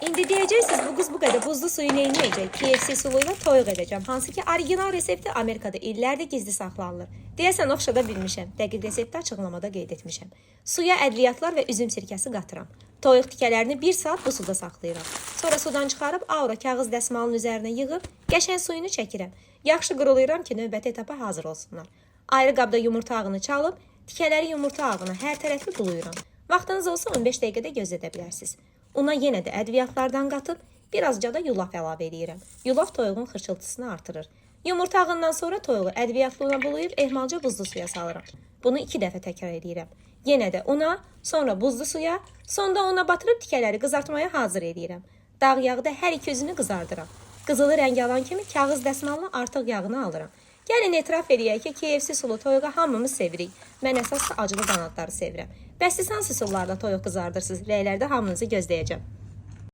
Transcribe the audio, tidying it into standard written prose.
İndi deyəcəksiniz, bu qız bu qədər buzlu suyu neynəyəcək? KFC sulu ilə toyuq edəcəm. Hansı ki, orijinal resepti Amerikada illərdir gizli saxlanılır. Deyəsən, oxşada bilmişəm. Dəqiq resepti açıqlamada qeyd etmişəm. Suya ədviyyatlar və üzüm sirkəsi qatıram. Toyuq tikələrini 1 saat bu suda saxlayıram. Sonra sudan çıxarıb aura kağız dəsmalının üzərinə yığıb, qəşəng suyunu çəkirəm. Yaxşı qırulayıram ki, növbəti etapa hazır olsunlar. Ayrı qabda yumurta ağını çalıb, tikələri yumurta ağına hər tərəfli buluyuram. Vaxtınız olsa 15 dəqiqədə gözlədə bilərsiniz. Una yenə də ədviyyatlardan qatıb, birazca da yulaf əlavə edirəm. Yulaf toyuğun xırçıltısını artırır. Yumurta ağından sonra toyuğu ədviyyatlarına bulayıb ehmalca buzlu suya salıram. Bunu 2 dəfə təkrar edirəm. Yenə də una, sonra buzlu suya, sonda ona batırıb tikələri qızartmaya hazır edirəm. Dağ yağda hər iki üzünü qızardıram. Qızılı rəng alan kimi kağız dəsmalına artıq yağını alıram. Gəlin etiraf edək ki, KFC sulu toyuğa hamımız sevirik. Mən əsas acılı qanadları sevirəm. Bəs siz hansı sularla toyuq qızardırsınız? Rəylərdə hamınızı gözləyəcəm.